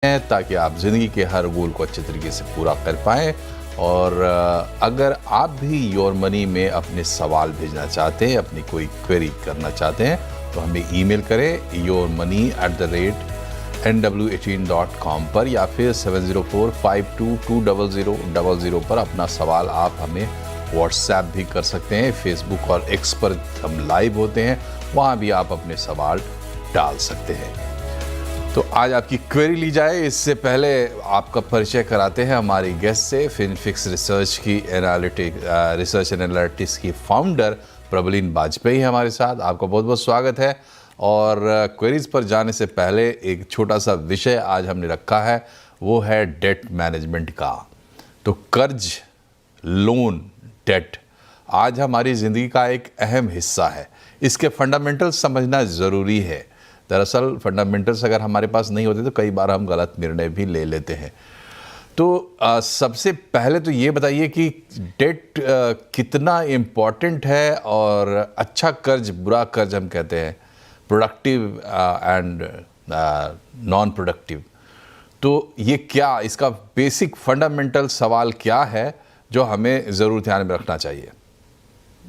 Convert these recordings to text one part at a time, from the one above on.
हैं ताकि आप ज़िंदगी के हर गोल को अच्छे तरीके से पूरा कर पाएँ। और अगर आप भी योर मनी में अपने सवाल भेजना चाहते हैं, अपनी कोई क्वेरी करना चाहते हैं, तो हमें ईमेल करें yourmoney@nw18.com पर, या फिर 704-522-0000 पर अपना सवाल आप हमें व्हाट्सएप भी कर सकते हैं। फेसबुक और एक्स पर हम लाइव होते हैं, वहाँ भी आप अपने सवाल डाल सकते हैं। तो आज आपकी क्वेरी ली जाए, इससे पहले आपका परिचय कराते हैं हमारी गेस्ट से। फिनफिक्स रिसर्च की रिसर्च एनालिटिक्स की फाउंडर प्रबलीन बाजपेयी हमारे साथ। आपका बहुत बहुत स्वागत है। और क्वेरीज पर जाने से पहले एक छोटा सा विषय आज हमने रखा है, वो है डेट मैनेजमेंट का। तो कर्ज, लोन, डेट आज हमारी ज़िंदगी का एक अहम हिस्सा है। इसके फंडामेंटल्स समझना ज़रूरी है। दरअसल फंडामेंटल्स अगर हमारे पास नहीं होते तो कई बार हम गलत निर्णय भी ले लेते हैं। तो सबसे पहले तो ये बताइए कि डेट कितना इम्पॉर्टेंट है, और अच्छा कर्ज, बुरा कर्ज हम कहते हैं, प्रोडक्टिव एंड नॉन प्रोडक्टिव, तो ये क्या, इसका बेसिक फंडामेंटल सवाल क्या है जो हमें ज़रूर ध्यान में रखना चाहिए?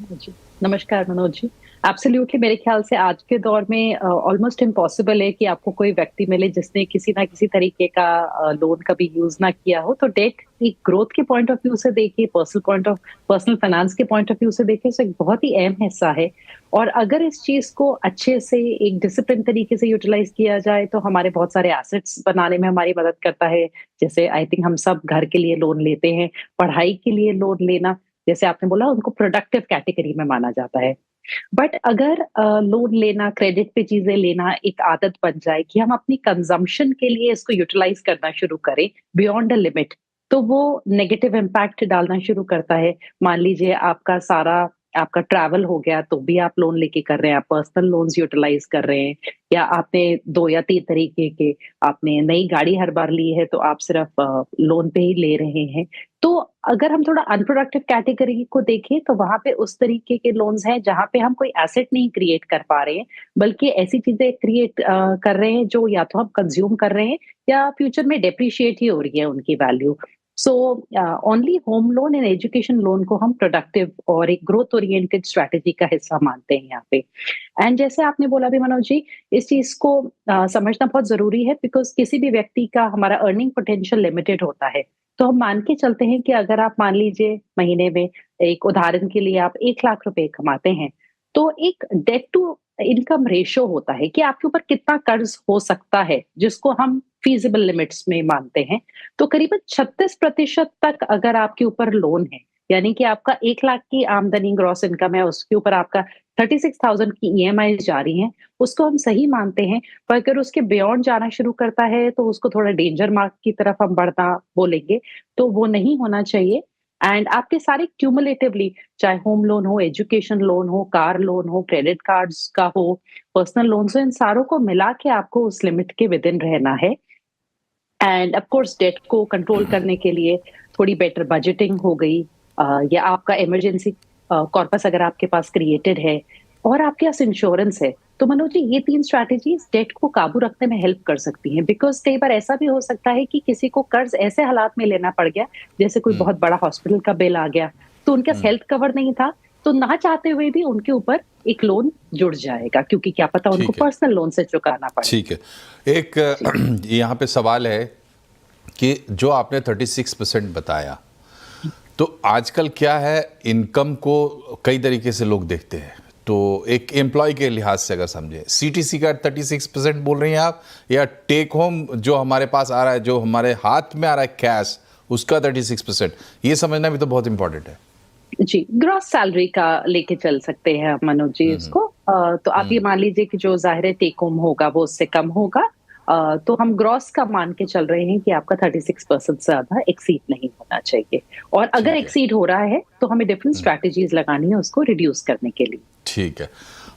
जी, नमस्कार मनोज जी। एब्सोल्युटली मेरे ख्याल से आज के दौर में ऑलमोस्ट इम्पॉसिबल है कि आपको कोई व्यक्ति मिले जिसने किसी ना किसी तरीके का लोन कभी यूज ना किया हो। तो डेट एक ग्रोथ के पॉइंट ऑफ व्यू से देखिए, पर्सनल फाइनेंस के पॉइंट ऑफ व्यू से देखिए, तो एक बहुत ही अहम हिस्सा है। और अगर इस चीज को अच्छे से एक डिसिप्लिन तरीके से यूटिलाइज किया जाए तो हमारे बहुत सारे एसेट्स बनाने में हमारी मदद करता है। जैसे आई थिंक हम सब घर के लिए लोन लेते हैं, पढ़ाई के लिए लोन लेना, जैसे आपने बोला, उनको प्रोडक्टिव कैटेगरी में माना जाता है। बट अगर लोन लेना, क्रेडिट पे चीजें लेना एक आदत बन जाए कि हम अपनी कंजम्पशन के लिए इसको यूटिलाइज करना शुरू करें बियॉन्ड अ लिमिट, तो वो नेगेटिव इम्पैक्ट डालना शुरू करता है। मान लीजिए आपका ट्रैवल हो गया तो भी आप लोन लेके कर रहे हैं, आप पर्सनल लोन्स यूटिलाइज कर रहे हैं, या आपने 2 या 3 तरीके के, आपने नई गाड़ी हर बार ली है तो आप सिर्फ लोन पे ही ले रहे हैं। तो अगर हम थोड़ा अनप्रोडक्टिव कैटेगरी को देखें तो वहां पे उस तरीके के लोन्स हैं जहां पे हम कोई एसेट नहीं क्रिएट कर पा रहे हैं, बल्कि ऐसी चीजें क्रिएट कर रहे हैं जो या तो हम कंज्यूम कर रहे हैं या फ्यूचर में डेप्रिशिएट ही हो रही है उनकी value. So only home loan and education loan को हम प्रोडक्टिव और एक ग्रोथ ओरिएंटेड स्ट्रैटेजी का हिस्सा मानते हैं यहाँ पे। एंड जैसे आपने बोला भी मनोज जी, इस चीज को समझना बहुत जरूरी है, बिकॉज किसी भी व्यक्ति का हमारा अर्निंग पोटेंशियल लिमिटेड होता है। तो हम मान के चलते हैं कि अगर आप मान लीजिए महीने में, एक उदाहरण के लिए, आप 1 लाख रुपए कमाते हैं, तो एक डेट टू इनकम रेशियो होता है कि आपके ऊपर कितना कर्ज हो सकता है, जिसको हम फीजिबल लिमिट्स में मानते हैं। तो करीबन 36% तक अगर आपके ऊपर लोन है, यानी कि आपका 1 लाख की आमदनी ग्रॉस इनकम है, उसके ऊपर आपका 36,000 की ईएमआई जा रही है, उसको हम सही मानते हैं। पर अगर उसके बियॉन्ड जाना शुरू करता है तो उसको थोड़ा डेंजर मार्क की तरफ हम बढ़ना बोलेंगे, तो वो नहीं होना चाहिए। एंड आपके सारे क्यूमुलेटिवली, चाहे होम लोन हो, एजुकेशन लोन हो, कार लोन हो, क्रेडिट कार्ड्स का हो, पर्सनल लोन हो, इन सारों को मिला के आपको उस लिमिट के विद इन रहना है। एंड ऑफ कोर्स डेट को कंट्रोल करने के लिए थोड़ी बेटर बजटिंग हो गई, या आपका इमरजेंसी कॉर्पस अगर आपके पास क्रिएटेड है, और आपके पास इंश्योरेंस है, तो मनोज जी ये 3 स्ट्रैटेजीज डेट को काबू रखने में हेल्प कर सकती हैं। बिकॉज कई बार ऐसा भी हो सकता है कि किसी को कर्ज ऐसे हालात में लेना पड़ गया, जैसे कोई बहुत बड़ा हॉस्पिटल का बिल आ गया, तो उनका हेल्थ कवर नहीं था, तो ना चाहते हुए भी उनके ऊपर एक लोन जुड़ जाएगा, क्योंकि क्या पता उनको पर्सनल लोन से चुकाना पड़े। ठीक है। एक यहाँ पे सवाल है कि जो आपने 36% बताया, तो आजकल क्या है, इनकम को कई तरीके से लोग देखते हैं। तो एक एम्प्लॉय के लिहाज से अगर समझे, सीटीसी का 36% बोल रही हैं आप, या टेक होम जो हमारे पास आ रहा है, जो हमारे हाथ में आ रहा है कैश, उसका 36%, ये समझना भी तो बहुत इंपॉर्टेंट है। जी, ग्रॉस सैलरी का लेके चल सकते हैं आप मनोज जी इसको। तो आप ये मान लीजिए कि जो ज़ाहिर है टेक होम होगा वो उससे कम होगा। तो हम ग्रॉस का मान के चल रहे हैं कि आपका 36% से ज़्यादा एक्सीड नहीं होना चाहिए। और अगर एक्सीड हो रहा है तो हमें डिफरेंट स्ट्रैटेजीज लगानी है उसको रिड्यूस करने के लिए। ठीक है।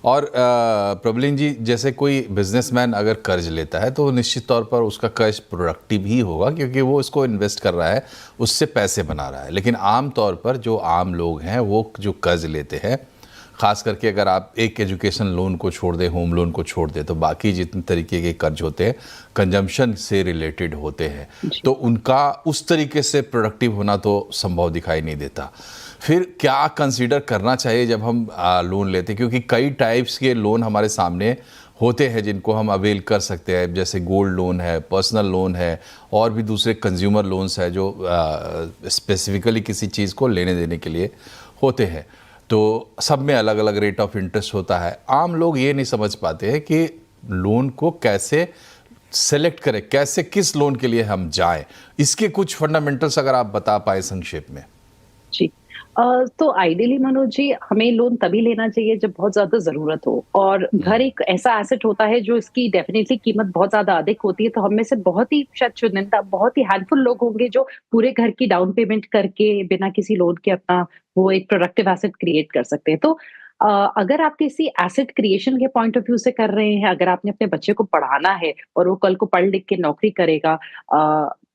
और प्रबलीन जी, जैसे कोई बिजनेसमैन अगर कर्ज लेता है तो निश्चित तौर पर उसका कर्ज प्रोडक्टिव ही होगा, क्योंकि वो इसको इन्वेस्ट कर रहा है, उससे पैसे बना रहा है। लेकिन आम तौर पर जो आम लोग हैं वो जो कर्ज लेते हैं, ख़ास करके अगर आप एक एजुकेशन लोन को छोड़ दें, होम लोन को छोड़ दें, तो बाकी जितने तरीके के कर्ज होते हैं कंजम्पशन से रिलेटेड होते हैं, तो उनका उस तरीके से प्रोडक्टिव होना तो संभव दिखाई नहीं देता। फिर क्या कंसीडर करना चाहिए जब हम लोन लेते हैं, क्योंकि कई टाइप्स के लोन हमारे सामने होते हैं जिनको हम अवेल कर सकते हैं, जैसे गोल्ड लोन है, पर्सनल लोन है, और भी दूसरे कंज्यूमर लोन्स है जो स्पेसिफिकली किसी चीज़ को लेने देने के लिए होते हैं। तो सब में अलग अलग रेट ऑफ इंटरेस्ट होता है। आम लोग ये नहीं समझ पाते हैं कि लोन को कैसे सेलेक्ट करें, कैसे किस लोन के लिए हम जाएं। इसके कुछ फंडामेंटल्स अगर आप बता पाए संक्षेप में। जी। तो आइडियली मनोज जी, हमें लोन तभी लेना चाहिए जब बहुत ज्यादा जरूरत हो, और घर एक ऐसा एसेट होता है जो इसकी डेफिनेटली कीमत बहुत ज्यादा अधिक होती है। तो हम में से बहुत ही शायद चुनिंदा, बहुत ही हैंडफुल लोग होंगे जो पूरे घर की डाउन पेमेंट करके बिना किसी लोन के अपना वो एक प्रोडक्टिव एसेट क्रिएट कर सकते हैं। तो अगर आप किसी एसेट क्रिएशन के पॉइंट ऑफ व्यू से कर रहे हैं, अगर आपने अपने बच्चे को पढ़ाना है और वो कल को पढ़ लिख के नौकरी करेगा,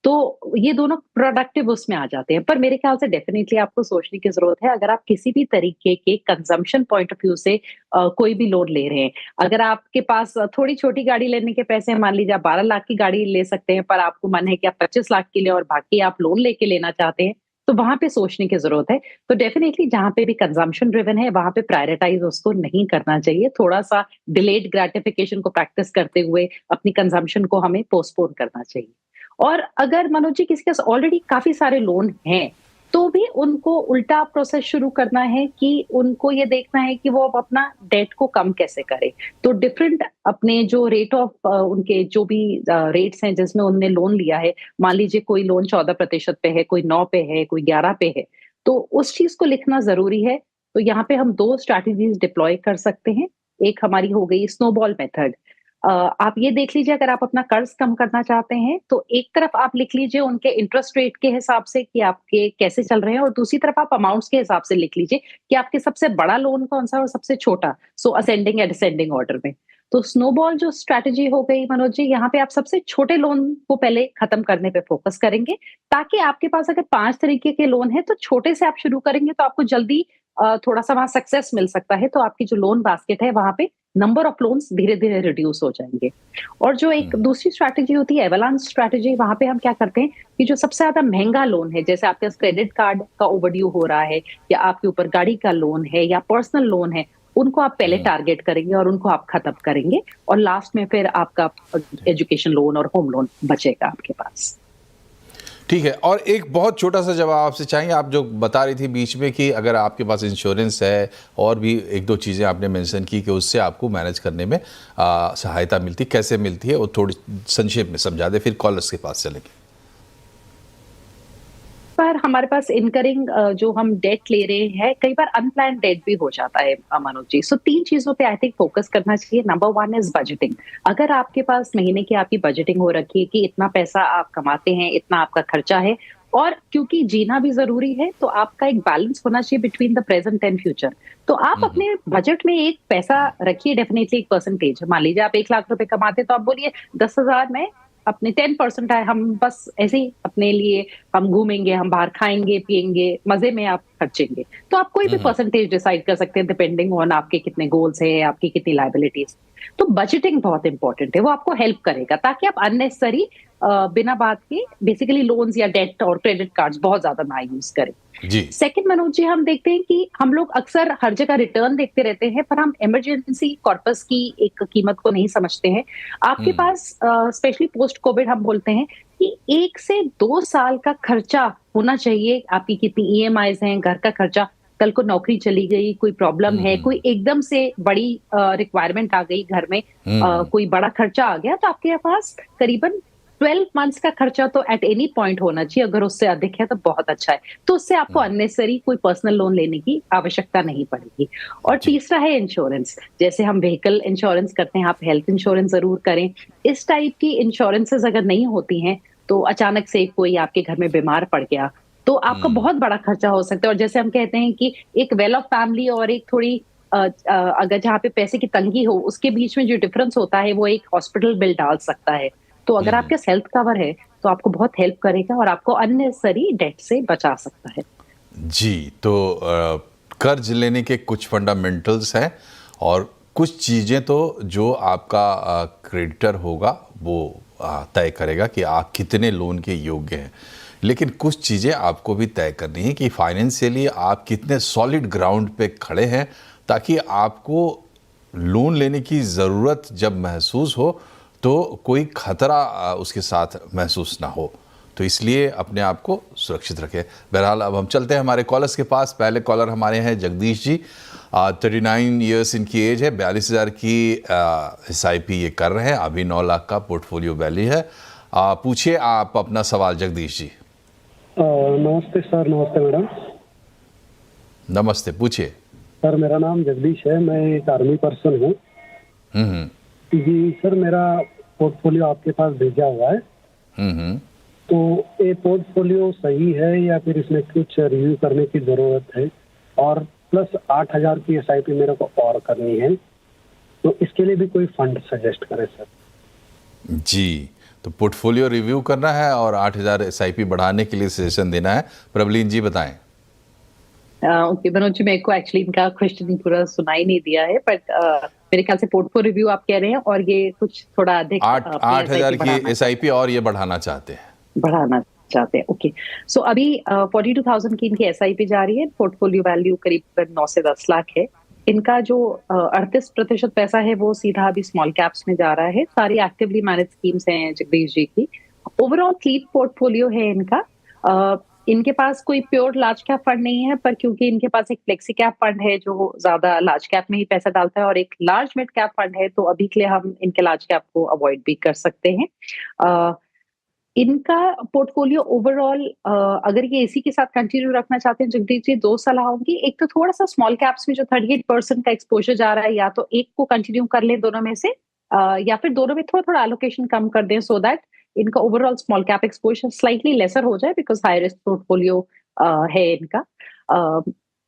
तो ये दोनों प्रोडक्टिव उसमें आ जाते हैं। पर मेरे ख्याल से डेफिनेटली आपको सोचने की जरूरत है, अगर आप किसी भी तरीके के कंजम्पशन पॉइंट ऑफ व्यू से कोई भी लोन ले रहे हैं। अगर आपके पास थोड़ी छोटी गाड़ी लेने के पैसे हैं, मान लीजिए आप 12 लाख की गाड़ी ले सकते हैं, पर आपको मन है कि आप 25 लाख की ले और बाकी आप लोन लेके लेना चाहते हैं, तो वहां पे सोचने की जरूरत है। तो डेफिनेटली जहां पे भी कंजम्पशन ड्रिवन है, वहां पे प्रायोरिटाइज उसको नहीं करना चाहिए। थोड़ा सा डिलेड ग्रेटिफिकेशन को प्रैक्टिस करते हुए अपनी कंजम्पशन को हमें पोस्टपोन करना चाहिए। और अगर मनोज जी किसी के पास ऑलरेडी काफी सारे लोन हैं, तो भी उनको उल्टा प्रोसेस शुरू करना है कि उनको ये देखना है कि वो अब अपना डेट को कम कैसे करे। तो डिफरेंट अपने जो रेट ऑफ उनके जो भी रेट्स हैं जिसमें उनने लोन लिया है, मान लीजिए कोई लोन 14% पे है, कोई 9 पे है, कोई 11 पे है, तो उस चीज को लिखना जरूरी है। तो यहाँ पे हम 2 स्ट्रैटेजीज डिप्लॉय कर सकते हैं। एक हमारी हो गई स्नोबॉल मेथड। आप ये देख लीजिए, अगर आप अपना कर्ज कम करना चाहते हैं, तो एक तरफ आप लिख लीजिए उनके इंटरेस्ट रेट के हिसाब से कि आपके कैसे चल रहे हैं, और दूसरी तरफ आप अमाउंट्स के हिसाब से लिख लीजिए कि आपके सबसे बड़ा लोन कौन सा और सबसे छोटा, सो असेंडिंग या डिसेंडिंग ऑर्डर में। तो स्नोबॉल जो स्ट्रैटेजी हो गई मनोज जी, यहाँ पे आप सबसे छोटे लोन को पहले खत्म करने पे फोकस करेंगे, ताकि आपके पास अगर 5 तरीके के लोन है, तो छोटे से आप शुरू करेंगे तो आपको जल्दी थोड़ा सा वहां सक्सेस मिल सकता है। तो आपकी जो लोन बास्केट है, वहां पे नंबर ऑफ लोन्स धीरे धीरे रिड्यूस हो जाएंगे। और जो एक दूसरी स्ट्रैटेजी होती है एवलांच स्ट्रैटेजी, वहां पे हम क्या करते हैं कि जो सबसे ज्यादा महंगा लोन है, जैसे आपके पास क्रेडिट कार्ड का ओवरड्यू हो रहा है, या आपके ऊपर गाड़ी का लोन है, या पर्सनल लोन है, उनको आप पहले टारगेट करेंगे और उनको आप खत्म करेंगे, और लास्ट में फिर आपका एजुकेशन लोन और होम लोन बचेगा आपके पास। ठीक है। और एक बहुत छोटा सा जवाब आपसे चाहिए, आप जो बता रही थी बीच में कि अगर आपके पास इंश्योरेंस है और भी एक दो चीज़ें आपने मेंशन की कि उससे आपको मैनेज करने में सहायता मिलती, कैसे मिलती है, वो थोड़ी संक्षेप में समझा दे, फिर कॉलर्स के पास चलेंगे। पर हमारे पास इनकरिंग जो हम डेट ले रहे हैं, कई बार अनप्लान डेट भी हो जाता है मनोज जी। सो 3 चीजों पे आई थिंक फोकस करना चाहिए। Number 1 is budgeting. अगर आपके पास महीने की आपकी बजटिंग हो रखी है कि इतना पैसा आप कमाते हैं, इतना आपका खर्चा है, और क्योंकि जीना भी जरूरी है, तो आपका एक बैलेंस होना चाहिए between the present and future. तो आप अपने बजट में एक पैसा रखिए, डेफिनेटली एक परसेंटेज। मान लीजिए आप 1 लाख रुपए कमाते, तो आप बोलिए 10,000 में अपने 10% है, हम बस ऐसे ही अपने लिए हम घूमेंगे, हम बाहर खाएंगे पिएंगे, मजे में आप खर्चेंगे। तो आप कोई भी परसेंटेज डिसाइड कर सकते हैं डिपेंडिंग ऑन आपके कितने गोल्स है, आपकी कितनी लायबिलिटीज। तो बजटिंग बहुत इंपॉर्टेंट है, वो आपको हेल्प करेगा ताकि आप अननेसेसरी बिना बात के बेसिकली लोन्स या डेट और क्रेडिट कार्ड्स बहुत ज्यादा ना यूज करें। जी। सेकंड मनोज जी, हम देखते हैं कि हम लोग अक्सर हर जगह रिटर्न देखते रहते हैं, पर हम इमरजेंसी कॉर्पस की एक कीमत को नहीं समझते हैं। आपके पास स्पेशली पोस्ट कोविड हम बोलते हैं कि 1 से 2 साल का खर्चा होना चाहिए। आपकी कितनी ईएमआईज हैं, घर का खर्चा, कल को नौकरी चली गई, कोई प्रॉब्लम है, कोई एकदम से बड़ी रिक्वायरमेंट आ गई घर में, कोई बड़ा खर्चा आ गया, तो आपके पास करीबन 12 मंथ्स का खर्चा तो एट एनी पॉइंट होना चाहिए। अगर उससे अधिक है तो बहुत अच्छा है, तो उससे आपको अननेसेसरी कोई पर्सनल लोन लेने की आवश्यकता नहीं पड़ेगी। और तीसरा है इंश्योरेंस। जैसे हम व्हीकल इंश्योरेंस करते हैं, आप हेल्थ इंश्योरेंस जरूर करें। इस टाइप की इंश्योरेंसेस अगर नहीं होती हैं, तो अचानक से कोई आपके घर में बीमार पड़ गया, तो आपका बहुत बड़ा खर्चा हो सकता है। और जैसे हम कहते हैं कि एक वेल ऑफ फैमिली और एक थोड़ी अगर जहाँ पे पैसे की तंगी हो, उसके बीच में जो डिफरेंस होता है, वो एक हॉस्पिटल बिल डाल सकता है। तो अगर आपके हेल्थ कवर है, तो आपको बहुत हेल्प करेगा और आपको अननेसेसरी डेट से बचा सकता है। जी, तो कर्ज लेने के कुछ फंडामेंटल्स हैं और कुछ चीज़ें तो जो आपका क्रेडिटर होगा वो तय करेगा कि आप कितने लोन के योग्य हैं, लेकिन कुछ चीज़ें आपको भी तय करनी है कि फाइनेंशियली आप कितने सॉलिड ग्राउंड पे खड़े हैं, ताकि आपको लोन लेने की ज़रूरत जब महसूस हो तो कोई खतरा उसके साथ महसूस ना हो। तो इसलिए अपने आप को सुरक्षित रखें। बहरहाल अब हम चलते हैं हमारे कॉलर्स के पास। पहले कॉलर हमारे हैं जगदीश जी, 39 ईयर्स इनकी एज है, 42,000 की SIP ये कर रहे हैं, अभी 9 लाख का पोर्टफोलियो वैल्यू है। पूछिए आप अपना सवाल जगदीश जी। नमस्ते सर। नमस्ते मैडम। नमस्ते, पूछिए सर। मेरा नाम जगदीश है, मैं एक आर्मी पर्सन हूँ। जी सर, मेरा पोर्टफोलियो आपके पास भेजा हुआ है। तो ये पोर्टफोलियो सही है या फिर इसमें कुछ रिव्यू करने की जरूरत है? और प्लस 8,000 की SIP मेरे को और करनी है, तो इसके लिए भी कोई फंड सजेस्ट करें सर। जी, तो पोर्टफोलियो रिव्यू करना है और 8,000 SIP बढ़ाने के लिए सजेशन देना है। प्रबलीन जी बताएं। ओके मनोज जी, मेरे को एक्चुअली इनका क्वेश्चन पूरा सुनाई नहीं दिया है, बट मेरे ख्याल से पोर्टफोलियो रिव्यू आप कह रहे हैं और ये कुछ थोड़ा अधिक 8,000 की SIP और ये बढ़ाना चाहते हैं। ओके। सो अभी 42,000 की इनकी SIP जा रही है, पोर्टफोलियो वैल्यू करीबन 9 से 10 लाख है। इनका जो 38% पैसा है वो सीधा अभी स्मॉल कैप्स में जा रहा है। सारी एक्टिवली मैनेज स्कीम्स हैं जगदीश जी की। ओवरऑल क्लीन पोर्टफोलियो है इनका। इनके पास कोई प्योर लार्ज कैप फंड नहीं है, पर क्योंकि इनके पास एक फ्लेक्सी कैप फंड है जो ज्यादा लार्ज कैप में ही पैसा डालता है और एक लार्ज मिड कैप फंड है, तो अभी के लिए हम इनके लार्ज कैप को अवॉइड भी कर सकते हैं। इनका पोर्टफोलियो ओवरऑल अगर ये इसी के साथ कंटिन्यू रखना चाहते हैं जगदीश जी, 2 सलाह होंगी। एक तो थोड़ा सा स्मॉल कैप्स में जो 38% का एक्सपोजर जा रहा है, या तो एक को कंटिन्यू कर लें दोनों में से, या फिर दोनों में थोड़ा थोड़ा एलोकेशन कम कर दें, सो दैट इनका overall small cap exposure slightly lesser हो जाए, बिकॉज हाई रिस्क पोर्टफोलियो है इनका।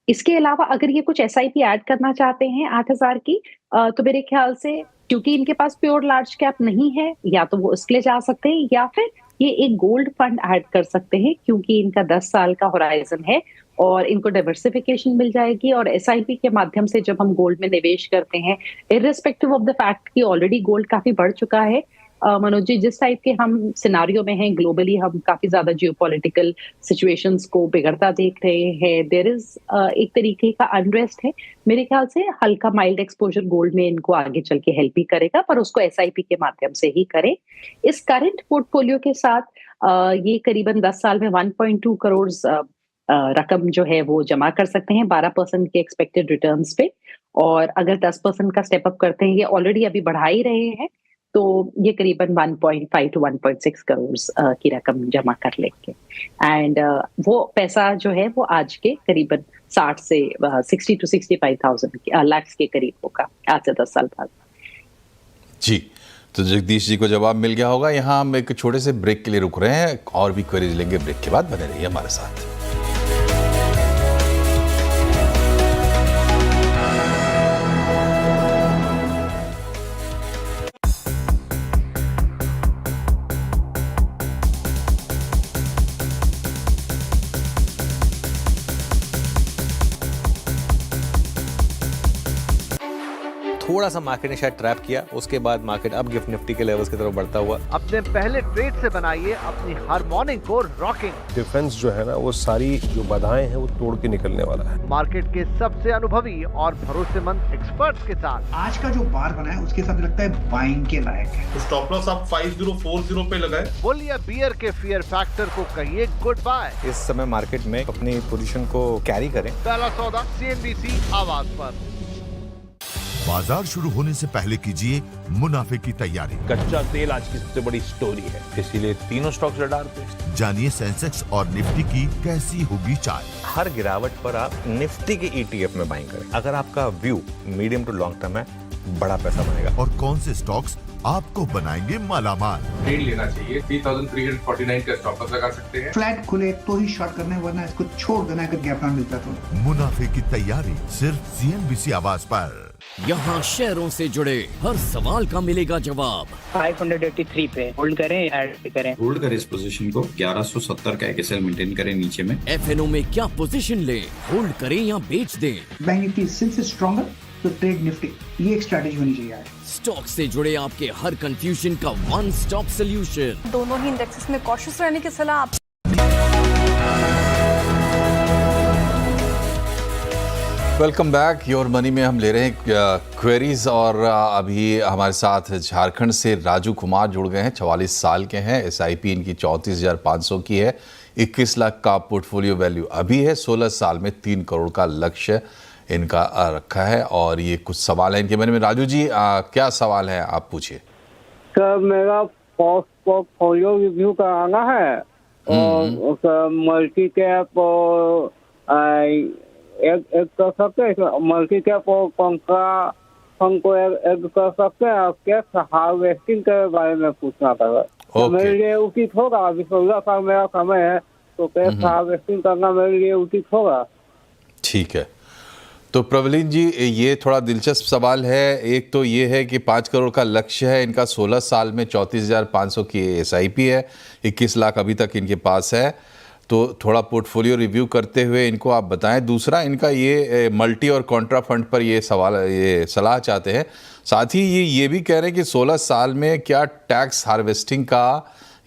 इसके अलावा अगर ये कुछ SIP ऐड करना चाहते हैं 8,000 की, तो मेरे ख्याल से क्योंकि इनके पास प्योर लार्ज कैप नहीं है, या तो वो इसके लिए जा सकते हैं, या फिर ये एक गोल्ड फंड ऐड कर सकते हैं, क्योंकि इनका 10 साल का होराइजन है और इनको डाइवर्सिफिकेशन मिल जाएगी। और SIP के माध्यम से जब हम गोल्ड में निवेश करते हैं, इर्रिस्पेक्टिव ऑफ द फैक्ट कि ऑलरेडी गोल्ड काफी बढ़ चुका है, मनोज जी, जिस टाइप के हम सिनारियो में हैं ग्लोबली, हम काफी ज्यादा जियोपॉलिटिकल सिचुएशंस को बिगड़ता देख रहे हैं। देयर इज एक तरीके का अनरेस्ट है। मेरे ख्याल से हल्का माइल्ड एक्सपोजर गोल्ड में इनको आगे चल के हेल्प ही करेगा, पर उसको SIP के माध्यम से ही करें। इस करंट पोर्टफोलियो के साथ ये करीबन 10 साल में 1.2 करोड़ रकम जो है वो जमा कर सकते हैं 12% के एक्सपेक्टेड रिटर्न्स पे। और अगर 10% का स्टेप अप करते हैं, ये ऑलरेडी अभी बढ़ा ही रहे हैं, तो ये करीबन 1.5 to 1.6 करोड़ की रकम जमा कर लेंगे। एंड वो पैसा जो है वो आज के करीबन 60 to 65,000 लाख के करीब होगा आज से 10 साल बाद। जी, तो जगदीश जी को जवाब मिल गया होगा। यहाँ हम एक छोटे से ब्रेक के लिए रुक रहे हैं और भी क्वेरीज लेंगे ब्रेक के बाद। बने रहिए हमारे साथ। थोड़ा सा मार्केट ने शायद ट्रैप किया, उसके बाद मार्केट अब गिफ्ट निफ्टी के लेवल्स की तरफ बढ़ता हुआ। अपने पहले ट्रेड से बनाइए अपनी हर मॉर्निंग को रॉकिंग। डिफेंस जो है ना, वो सारी जो बाधाएं हैं वो तोड़ के निकलने वाला है। मार्केट के सबसे अनुभवी और भरोसेमंद एक्सपर्ट्स के साथ आज का जो बार बना है उसके हिसाब से लगता है बाइंग के लायक है। स्टॉप लॉस आप 5040 पे लगाए। बुल या बियर के फियर फैक्टर को कहिए गुड बाय। इस समय मार्केट में अपनी पोजीशन को कैरी करें। पहला सौदा CNBC आवाज पर। बाजार शुरू होने से पहले कीजिए मुनाफे की तैयारी। कच्चा तेल आज की सबसे बड़ी स्टोरी है, इसीलिए तीनों स्टॉक्स रडार पे। जानिए सेंसेक्स और निफ्टी की कैसी होगी चाल। हर गिरावट पर आप निफ्टी के ETF में बाइंग करें। अगर आपका view medium to long term है, बड़ा पैसा बनेगा। और कौन से स्टॉक्स आपको बनाएंगे मालामाल। ट्रेड लेना चाहिए, 3349 का स्टॉप लॉस लगा सकते हैं। फ्लैट खुले तो ही शॉर्ट करना है, वरना इसको छोड़ देना अगर गैप ना मिलता तो। मुनाफे की तैयारी सिर्फ CNBC आवाज पर। यहाँ शेयरों से जुड़े हर सवाल का मिलेगा जवाब। 583 पे होल्ड करें, ऐड करें। होल्ड करें इस पोजीशन को, 1170 का एक SL मेंटेन करें नीचे में। FNO में क्या पोजीशन लें, होल्ड करें या बेच दें। बैंक निफ्टी सिंस स्ट्रॉन्गर तो ट्रेड निफ्टी, ये एक स्ट्रैटेजी होनी चाहिए यार। स्टॉक से जुड़े आपके हर कंफ्यूजन का वन स्टॉप सोल्यूशन। दोनों ही इंडेक्सेस में कॉशियस रहने की सलाह। Welcome back. योर मनी में हम ले रहे हैं क्वेरीज और अभी हमारे साथ झारखंड से राजू कुमार जुड़ गए हैं। 44 साल के हैं। SIP इनकी 34,500 की है। 21 लाख का पोर्टफोलियो वैल्यू अभी है। 16 साल में 3 करोड़ का लक्ष्य इनका रखा है। और ये कुछ सवाल है इनके बारे में। राजू जी क्या सवाल है, आप पूछिए। सर मेरा पोर्टफोलियो रिव्यू कराना है और मल्टी कैप और एक कर सकते हैं, मल्टी कैप और पंखा हमको एक कर सकते हैं। कैश हार्वेस्टिंग के बारे में पूछना था। तो मेरे लिए उचित होगा, अभी 16 साल मेरा समय है, तो कैश हार्वेस्टिंग करना मेरे लिए उचित होगा। ठीक है, तो प्रवलीन जी ये थोड़ा दिलचस्प सवाल है। एक तो ये है कि 5 करोड़ का लक्ष्य है इनका, 16 साल में 34,500 की SIP है, 21 लाख अभी तक इनके पास है। तो थोड़ा पोर्टफोलियो रिव्यू करते हुए इनको आप बताएं। दूसरा इनका ये मल्टी और कॉन्ट्रा फंड पर ये सवाल, ये सलाह चाहते हैं। साथ ही ये भी कह रहे हैं कि 16 साल में क्या टैक्स हार्वेस्टिंग का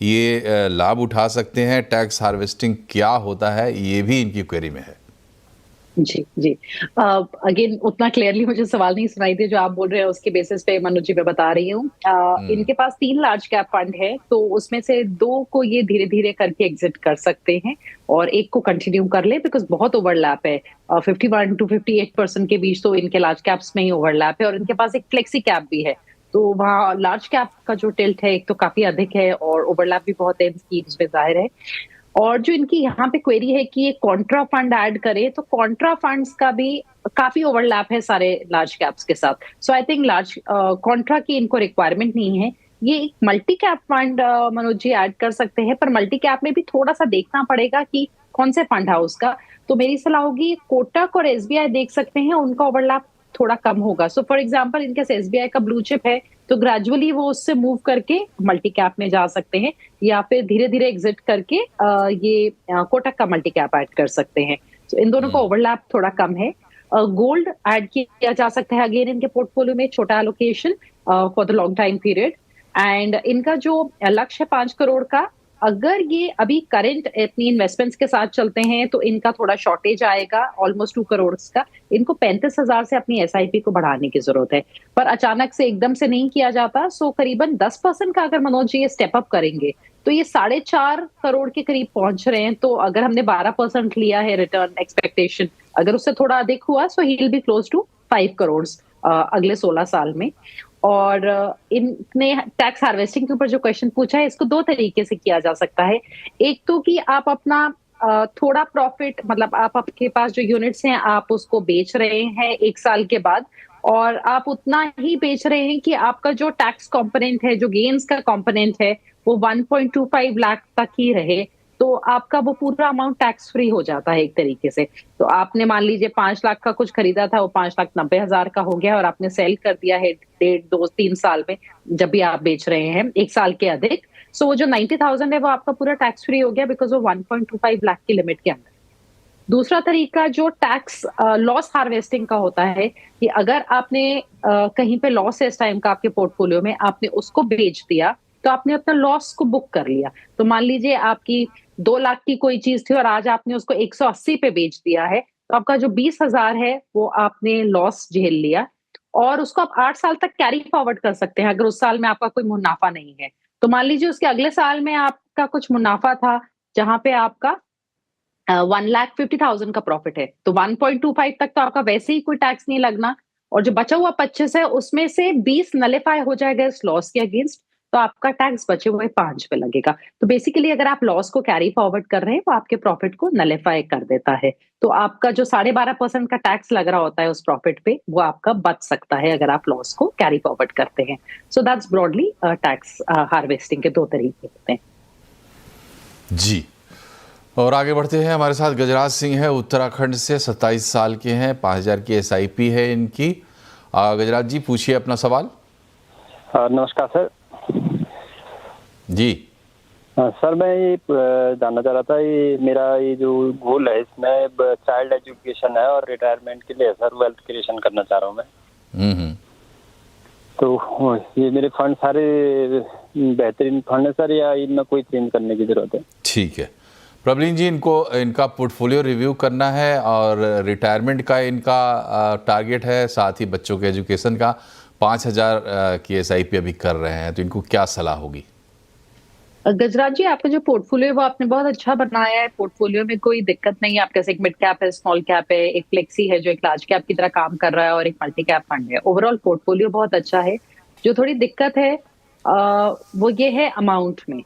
ये लाभ उठा सकते हैं। टैक्स हार्वेस्टिंग क्या होता है, ये भी इनकी क्वेरी में है। जी जी, अगेन उतना क्लियरली मुझे सवाल नहीं सुनाई दे जो आप बोल रहे हैं, उसके बेसिस पे मनोज जी मैं बता रही हूँ। इनके पास 3 लार्ज कैप फंड है, तो उसमें से 2 को ये धीरे धीरे करके एग्जिट कर सकते हैं और एक को कंटिन्यू कर ले, बिकॉज बहुत ओवरलैप है। 51 to 58% के बीच तो इनके लार्ज कैप्स में ही ओवरलैप है। और इनके पास एक फ्लेक्सी कैप भी है, तो वहाँ लार्ज कैप का जो टिल्ट है एक तो काफी अधिक है और ओवरलैप भी बहुत है इन स्कीम्स में, जाहिर है। और जो इनकी यहाँ पे क्वेरी है कि ये कॉन्ट्रा फंड ऐड करे, तो कॉन्ट्रा फंड्स का भी काफी ओवरलैप है सारे लार्ज कैप्स के साथ। सो आई थिंक लार्ज कॉन्ट्रा की इनको रिक्वायरमेंट नहीं है। ये multi cap fund Manoj ji add कर सकते हैं, पर मल्टी कैप में भी थोड़ा सा देखना पड़ेगा कि कौन से फंड हाउस का। तो मेरी सलाह होगी कोटक और SBI देख सकते हैं, उनका ओवरलैप थोड़ा कम होगा। सो फॉर एग्जाम्पल इनके SBI का ब्लू चिप है, तो ग्रेजुअली वो उससे मूव करके मल्टी कैप में जा सकते हैं, या फिर धीरे धीरे एग्जिट करके ये कोटक का मल्टी कैप ऐड कर सकते हैं। तो इन दोनों का ओवरलैप थोड़ा कम है। गोल्ड ऐड किया जा सकता है अगेन इनके पोर्टफोलियो में, छोटा allocation for the long time period. And इनका जो लक्ष्य है 5 करोड़ का, अगर ये अभी करंट अपनी इन्वेस्टमेंट्स के साथ चलते हैं तो इनका थोड़ा शॉर्टेज आएगा ऑलमोस्ट 2 करोड़ का। इनको 35,000 से अपनी SIP को बढ़ाने की जरूरत है, पर अचानक से एकदम से नहीं किया जाता। सो करीबन 10% का अगर मनोज जी ये स्टेप अप करेंगे तो ये 4.5 करोड़ के करीब पहुंच रहे हैं। तो अगर हमने 12% लिया है रिटर्न एक्सपेक्टेशन, अगर उससे थोड़ा अधिक हुआ सो he will be close to 5 crore अगले 16 साल में। और इनने टैक्स हार्वेस्टिंग के ऊपर जो क्वेश्चन पूछा है, इसको 2 तरीके से किया जा सकता है। एक तो कि आप अपना थोड़ा प्रॉफिट, मतलब आप आपके पास जो यूनिट्स हैं आप उसको बेच रहे हैं 1 साल के बाद, और आप उतना ही बेच रहे हैं कि आपका जो टैक्स कंपोनेंट है, जो गेन्स का कंपोनेंट है, वो 1.25 लाख तक ही रहे, तो आपका वो पूरा अमाउंट टैक्स फ्री हो जाता है एक तरीके से। तो आपने मान लीजिए 5 लाख का कुछ खरीदा था, वो 5,90,000 का हो गया और आपने सेल कर दिया है 1.5-2-3 साल में, जब भी आप बेच रहे हैं 1 साल के अधिक। सो वो जो 90,000 है वो आपका पूरा टैक्स फ्री हो गया, बिकॉज वो 1.25 लाख की लिमिट के अंदर। दूसरा तरीका जो टैक्स लॉस हार्वेस्टिंग का होता है कि अगर आपने कहीं पे लॉस है इस टाइम का आपके पोर्टफोलियो में, आपने उसको बेच दिया तो आपने अपना लॉस को बुक कर लिया। तो मान लीजिए आपकी 2 लाख की कोई चीज थी और आज आपने उसको 180 पे बेच दिया है, तो आपका जो 20,000 है वो आपने लॉस झेल लिया, और उसको आप 8 साल तक कैरी फॉरवर्ड कर सकते हैं अगर उस साल में आपका कोई मुनाफा नहीं है। तो मान लीजिए उसके अगले साल में आपका कुछ मुनाफा था जहां पे आपका 1,50,000 का प्रॉफिट है, तो 1.25 तक तो आपका वैसे ही कोई टैक्स नहीं लगना, और जो बचा हुआ 25 है उसमें से 20 नलिफाई हो जाएगा इस लॉस के अगेंस्ट। तो आपका टैक्स बचे हुए 5 पे लगेगा। तो बेसिकली अगर आप लॉस को कैरी फॉरवर्ड कर रहे हैं, वो आपके प्रॉफिट को नलिफाई कर देता है। तो आपका जो 12.5% का टैक्स लग रहा होता है उस प्रॉफिट पे, वो आपका बच सकता है अगर आप लॉस को कैरी फॉरवर्ड करते हैं। So that's broadly tax harvesting के 2 तरीके होते हैं। जी, और आगे बढ़ते हैं। हमारे साथ गजराज सिंह है, उत्तराखंड से, 27 साल के हैं, 5000 की SIP है इनकी। गजराज जी, पूछिए अपना सवाल। नमस्कार सर जी। सर मैं ये जानना चाह रहा था, ये मेरा ये जो गोल है इसमें चाइल्ड एजुकेशन है और रिटायरमेंट के लिए सर वेल्थ क्रिएशन करना चाह रहा हूँ मैं। तो ये मेरे फंड सारे बेहतरीन फंड है सर, या इनमें कोई चेंज करने की जरूरत है? ठीक है प्रवीण जी, इनका पोर्टफोलियो रिव्यू करना है और रिटायरमेंट का इनका टारगेट है, साथ ही बच्चों के एजुकेशन का 5000 की SIP अभी कर रहे हैं, तो इनको क्या सलाह होगी? गजराज जी, आपका जो पोर्टफोलियो है वो आपने बहुत अच्छा बनाया है। पोर्टफोलियो में कोई दिक्कत नहीं है। आपके पास एक मिड कैप है, स्मॉल कैप है, एक फ्लेक्सी है जो एक लार्ज कैप की तरह काम कर रहा है, और एक मल्टी कैप फंड है। ओवरऑल पोर्टफोलियो बहुत अच्छा है। जो थोड़ी दिक्कत है वो ये है अमाउंट में।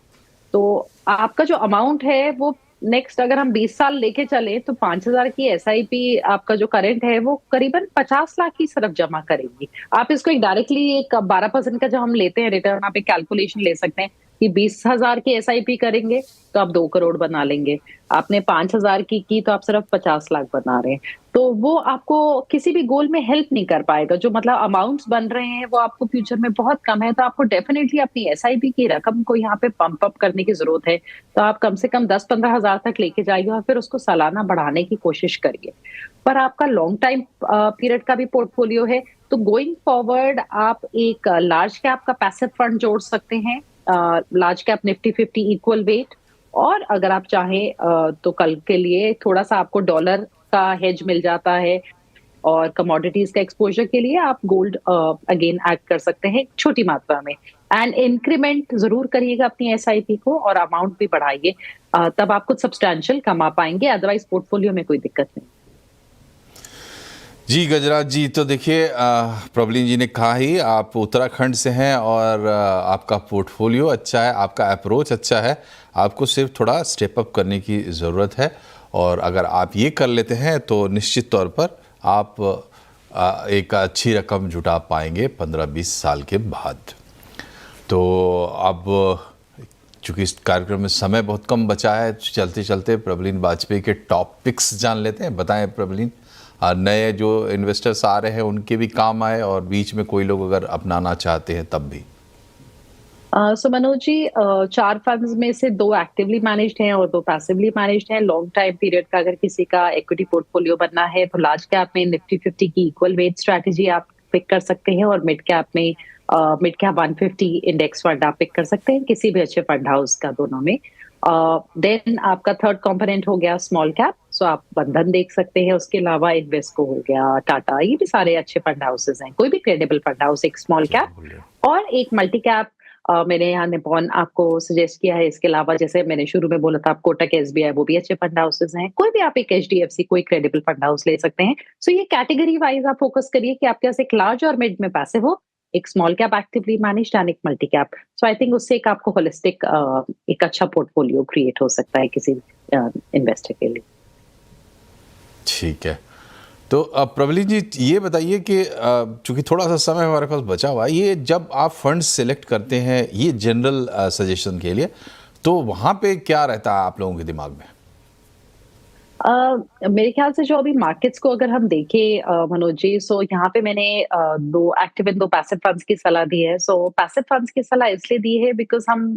तो आपका जो अमाउंट है वो नेक्स्ट अगर हम 20 साल लेके चले तो 5000 की SIP आपका जो करंट है वो करीबन 50 लाख की सिर्फ जमा करेगी। आप इसको एक डायरेक्टली एक 12% का जब हम लेते हैं रिटर्न, आप एक कैलकुलेशन ले सकते हैं कि 20,000 की SIP करेंगे तो आप 2 करोड़ बना लेंगे। आपने 5,000 की तो आप सिर्फ 50 लाख बना रहे हैं। तो वो आपको किसी भी गोल में हेल्प नहीं कर पाएगा। जो मतलब अमाउंट्स बन रहे हैं वो आपको फ्यूचर में बहुत कम है। तो आपको डेफिनेटली अपनी SIP की रकम को यहाँ पे पंप अप करने की जरूरत है। तो आप कम से कम 10-15 हजार तक लेके जाइए और फिर उसको सालाना बढ़ाने की कोशिश करिए। पर आपका लॉन्ग टाइम पीरियड का भी पोर्टफोलियो है, तो गोइंग फॉरवर्ड आप एक लार्ज कैप का पैसिव फंड जोड़ सकते हैं, large cap Nifty 50 equal weight. और अगर आप चाहें तो कल के लिए थोड़ा सा आपको डॉलर का हेज मिल जाता है, और कमोडिटीज का एक्सपोजर के लिए आप गोल्ड अगेन ऐड कर सकते हैं छोटी मात्रा में। एंड इंक्रीमेंट जरूर करिएगा अपनी SIP को, और अमाउंट भी बढ़ाइए, तब आप कुछ सब्सटैंशियल कमा पाएंगे। अदरवाइज पोर्टफोलियो में कोई दिक्कत नहीं। जी गजराज जी, तो देखिए प्रवीण जी ने कहा ही, आप उत्तराखंड से हैं और आपका पोर्टफोलियो अच्छा है, आपका अप्रोच अच्छा है, आपको सिर्फ थोड़ा स्टेप अप करने की ज़रूरत है। और अगर आप ये कर लेते हैं तो निश्चित तौर पर आप एक अच्छी रकम जुटा पाएंगे 15-20 साल के बाद। तो अब चूँकि इस कार्यक्रम में समय बहुत कम बचा है, चलते चलते प्रवीण वाजपेयी के टॉपिक्स जान लेते हैं। बताएं प्रवीण, नए जो इन्वेस्टर्स आ रहे हैं उनके भी काम आए, और बीच में कोई लोग अगर अपनाना चाहते हैं तब भी। सो मनोज जी, 4 फंड्स में से 2 एक्टिवली मैनेज्ड हैं और 2 पैसिवली मैनेज्ड हैं। लॉन्ग टाइम पीरियड का अगर किसी का इक्विटी पोर्टफोलियो बनना है तो लार्ज कैप में निफ्टी 50 की इक्वल वेट स्ट्रैटेजी आप पिक कर सकते हैं, और मिड कैप में मिड कैप 150 इंडेक्स फंड आप पिक कर सकते हैं, किसी भी अच्छे फंड हाउस का दोनों में। देन आपका थर्ड कंपोनेंट हो गया स्मॉल कैप, सो आप बंधन देख सकते हैं। उसके अलावा इन्वेस्को हो गया, टाटा, ये भी सारे अच्छे फंड हाउसेज हैं। कोई भी क्रेडिबल फंड हाउस, एक स्मॉल कैप और एक मल्टी कैप। मैंने यहाँ निपॉन आपको सजेस्ट किया है। इसके अलावा जैसे मैंने शुरू में बोला था, आप कोटक, SBI, वो भी अच्छे फंड हाउसेज हैं। कोई भी आप एक HDFC, कोई क्रेडिबल फंड हाउस ले सकते हैं। सो ये कैटेगरी वाइज आप फोकस करिए कि आपके पास एक लार्ज और मिड में पैसिव हो, एक small cap actively managed and एक multi cap. So I think उससे एक आपको होलिस्टिक एक अच्छा पोर्टफोलियो क्रिएट हो सकता है किसी इन्वेस्टर के लिए। ठीक है, तो प्रवीण जी ये बताइए कि चूंकि थोड़ा सा समय हमारे पास बचा हुआ है, ये जब आप फंड सिलेक्ट करते हैं ये जनरल सजेशन के लिए, तो वहाँ पे क्या रहता है आप लोगों के दिमाग में? मेरे ख्याल से जो अभी मार्केट्स को अगर हम देखें मनोज जी, सो यहाँ पे मैंने 2 एक्टिव एंड 2 पैसिव फंड्स की सलाह दी है। सो पैसिव फंड्स की सलाह इसलिए दी है बिकॉज हम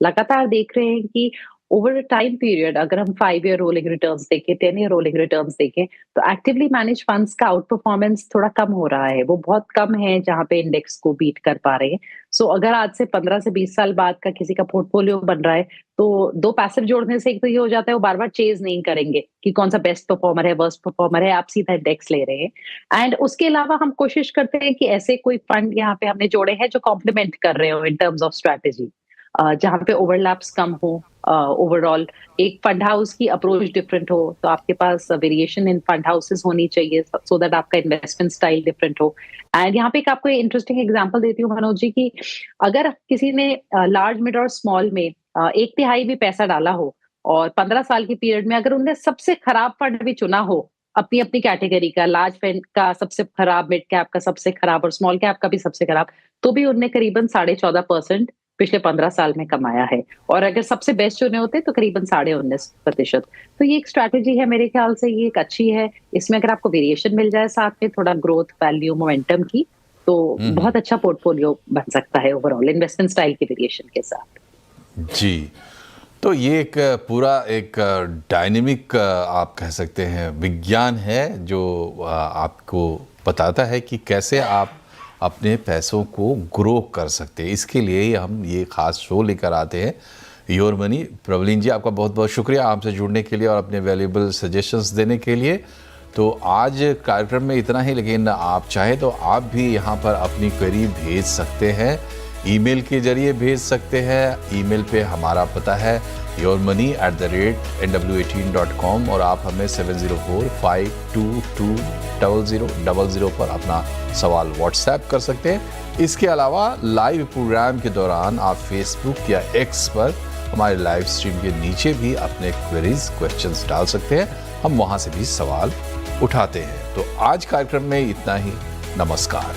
लगातार देख रहे हैं कि ओवर टाइम पीरियड अगर हम 5 ईयर रोलिंग रिटर्न्स देखें, 10 ईयर रोलिंग रिटर्न्स देखें, तो एक्टिवली मैनेज फंड्स का आउट परफॉर्मेंस थोड़ा कम हो रहा है। वो बहुत कम है जहां पे इंडेक्स को बीट कर पा रहे हैं। सो अगर आज से 15 से 20 साल बाद का किसी का पोर्टफोलियो बन रहा है, तो 2 पैसिव जोड़ने से एक तो ये हो जाता है, वो बार बार चेज नहीं करेंगे कि कौन सा बेस्ट परफॉर्मर है, वर्स्ट परफॉर्मर है, आप सीधा इंडेक्स ले रहे हैं। एंड उसके अलावा हम कोशिश करते हैं कि ऐसे कोई फंड यहाँ पे हमने जोड़े हैं जो कॉम्प्लीमेंट कर रहे हो इन टर्म्स ऑफ स्ट्रैटेजी। जहाँ पे ओवरलैप्स कम हो, ओवरऑल एक फंड हाउस की अप्रोच डिफरेंट हो, तो आपके पास वेरिएशन इन फंड हाउसेस होनी चाहिए सो दैट आपका इन्वेस्टमेंट स्टाइल डिफरेंट हो। एंड यहाँ पे एक आपको इंटरेस्टिंग एग्जांपल देती हूँ मनोज जी की अगर किसी ने लार्ज मिड और स्मॉल में 1/3 भी पैसा डाला हो और 15 साल के पीरियड में अगर उनने सबसे खराब फंड भी चुना हो अपनी अपनी कैटेगरी का, लार्ज फंड का सबसे खराब, मिड कैप का सबसे खराब और स्मॉल कैप का भी सबसे खराब, तो भी उनने करीबन 14.5% पिछले 15 साल में कमाया है। और अगर सबसे बेस्ट चुने होते तो करीबन 19.5%। तो ये एक स्ट्रैटेजी है, मेरे ख्याल से ये एक अच्छी है। इसमें अगर आपको वेरिएशन मिल जाए साथ में थोड़ा ग्रोथ, वैल्यू, मोमेंटम की, तो बहुत अच्छा पोर्टफोलियो बन सकता है ओवरऑल इन्वेस्टमेंट स्टाइल के वेरिएशन के साथ। जी, तो ये एक पूरा एक डायनेमिक आप कह सकते हैं विज्ञान है जो आपको बताता है कि कैसे आप अपने पैसों को ग्रो कर सकते हैं। इसके लिए हम ये ख़ास शो लेकर आते हैं, योर मनी। प्रबलीन जी, आपका बहुत बहुत शुक्रिया हमसे जुड़ने के लिए और अपने वैल्यूएबल सजेशंस देने के लिए। तो आज कार्यक्रम में इतना ही, लेकिन आप चाहे तो आप भी यहाँ पर अपनी क्वेरी भेज सकते हैं, ईमेल के जरिए भेज सकते हैं। ईमेल पे हमारा पता है yourmoney@nw18.com और आप हमें 704-522-0000 पर अपना सवाल व्हाट्सएप कर सकते हैं। इसके अलावा लाइव प्रोग्राम के दौरान आप फेसबुक या एक्स पर हमारे लाइव स्ट्रीम के नीचे भी अपने क्वेश्चंस डाल सकते हैं, हम वहाँ से भी सवाल उठाते हैं। तो आज कार्यक्रम में इतना ही, नमस्कार।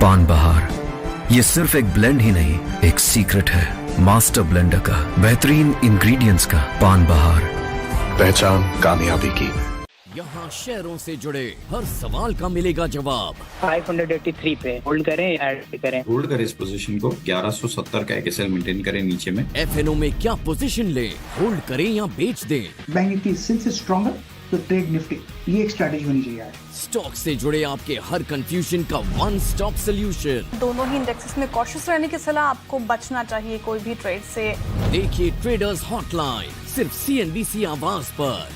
पान बहार ये सिर्फ एक ब्लेंड ही नहीं, एक सीक्रेट है मास्टर ब्लेंडर का, बेहतरीन इंग्रेडिएंट्स का। पान बहार, पहचान कामयाबी की। यहाँ शेयरों से जुड़े हर सवाल का मिलेगा जवाब। 583 पे होल्ड करें, ऐड करें। होल्ड करें इस पोजीशन को, 1170 का एकएसएल मेंटेन करें नीचे में। एफएनओ में क्या पोजीशन लें, होल्ड करें या बेच दें। बैंक निफ्टी सिंस स्ट्रॉन्गर तो ट्रेड निफ्टी, ये एक स्ट्रैटेजी होनी चाहिए आज। स्टॉक से जुड़े आपके हर कंफ्यूजन का वन स्टॉप सोल्यूशन। दोनों ही इंडेक्सेस में कॉशियस रहने की सलाह, आपको बचना चाहिए कोई भी ट्रेड से। देखिए ट्रेडर्स हॉटलाइन सिर्फ CNBC आवाज पर।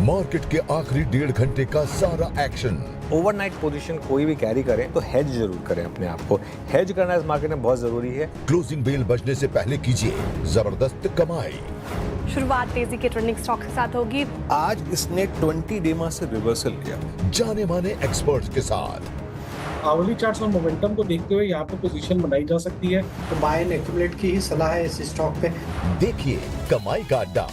मार्केट के आखिरी 1.5 घंटे का सारा एक्शन। ओवरनाइट पोजीशन कोई भी कैरी करें तो हेज जरूर करें अपने आप को। हेज करना इस मार्केट में बहुत जरूरी है। क्लोजिंग बेल बजने से पहले कीजिए जबरदस्त कमाई। शुरुआत तेजी के ट्रेंडिंग स्टॉक के साथ होगी। आज इसने 20 डे से रिवर्सल किया, जाने माने एक्सपर्ट्स के साथ। आवली चार्ट्स और मोमेंटम को देखते हुए यहाँ पे पोजीशन बनाई जा सकती है। तो बाय एंड एक्यूमुलेट की ही सलाह है इस स्टॉक पे। देखिए कमाई का अड्डा।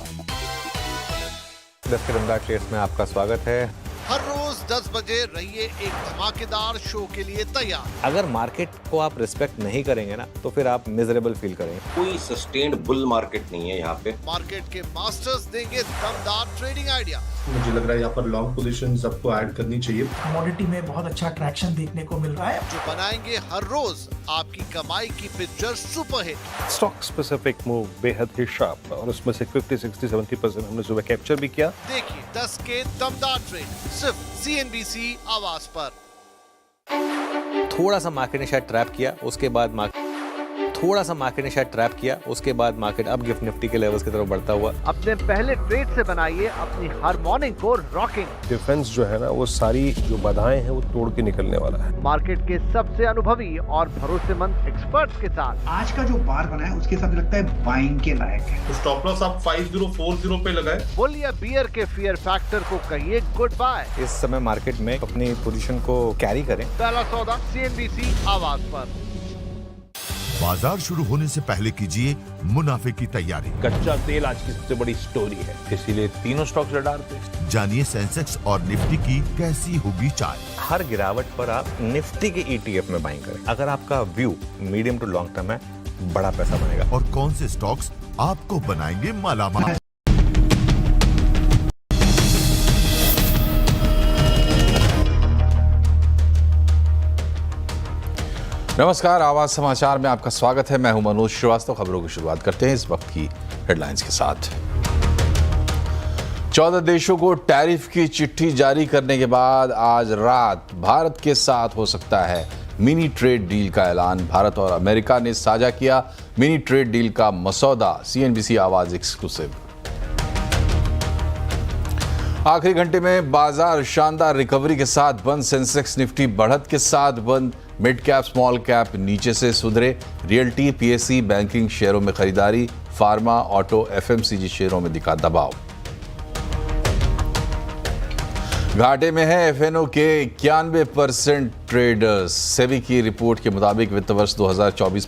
10 के दमदार ट्रेड्स में आपका स्वागत है। हर रोज 10 बजे रहिए एक धमाकेदार शो के लिए तैयार। अगर मार्केट को आप रिस्पेक्ट नहीं करेंगे ना तो फिर आप मिजरेबल फील करेंगे। कोई सस्टेन्ड बुल मार्केट नहीं है यहाँ पे। मार्केट के मास्टर्स देंगे दमदार ट्रेडिंग आइडिया। मुझे लग रहा है यहाँ पर लॉन्ग पोजीशन सबको ऐड करनी चाहिए। कमोडिटी में बहुत अच्छा ट्रैक्शन देखने को मिल रहा है, जो बनाएंगे हर रोज आपकी कमाई की picture superhit. Stock specific move बेहद ही शार्प और उसमें से 50, 60, 70% हमने सुबह कैप्चर भी किया। देखिए 10 के दमदार ट्रेड सिर्फ CNBC आवाज पर। थोड़ा सा मार्केट ने शायद ट्रैप किया, उसके बाद मार्केट अब गिफ्ट निफ्टी के लेवल्स की तरफ बढ़ता हुआ। अपने पहले ट्रेड से बनाइए अपनी हर मॉर्निंग को रॉकिंग। डिफेंस जो है ना, वो सारी जो बाधाएं हैं वो तोड़ के निकलने वाला है। मार्केट के सबसे अनुभवी और भरोसेमंद एक्सपर्ट्स के साथ। आज का जो बार बना है उसके साथ लगता है बाइंग के लायक है। तो स्टॉप लॉस आप 5040 पे लगाए। बुल या बियर के फियर फैक्टर को कहिए गुड बाय। इस समय मार्केट में अपनी पोजीशन को कैरी करें। पहला सौदा CNBC आवाज पर। बाजार शुरू होने से पहले कीजिए मुनाफे की तैयारी। कच्चा तेल आज की सबसे बड़ी स्टोरी है, इसीलिए तीनों स्टॉक्स रडार पे। जानिए सेंसेक्स और निफ्टी की कैसी होगी चाल। हर गिरावट पर आप निफ्टी के ETF में बाइंग करें। अगर आपका view medium to long term है, बड़ा पैसा बनेगा। और कौन से स्टॉक्स आपको बनाएंगे मालामाल। नमस्कार, आवाज समाचार में आपका स्वागत है। मैं हूं मनोज श्रीवास्तव। खबरों की शुरुआत करते हैं इस वक्त की हेडलाइंस के साथ। 14 देशों को टैरिफ की चिट्ठी जारी करने के बाद आज रात भारत के साथ हो सकता है मिनी ट्रेड डील का ऐलान। भारत और अमेरिका ने साझा किया मिनी ट्रेड डील का मसौदा। CNBC आवाज एक्सक्लूसिव। आखिरी घंटे में बाजार शानदार रिकवरी के साथ बंद। सेंसेक्स निफ्टी बढ़त के साथ बंद। मिड कैप स्मॉल कैप नीचे से सुधरे। रियल्टी, PSE, बैंकिंग शेयरों में खरीदारी। फार्मा, ऑटो, FMCG शेयरों में दिखा दबाव। घाटे में है FNO के 91% ट्रेडर्स। सेबी की रिपोर्ट के मुताबिक वित्त वर्ष 2024-25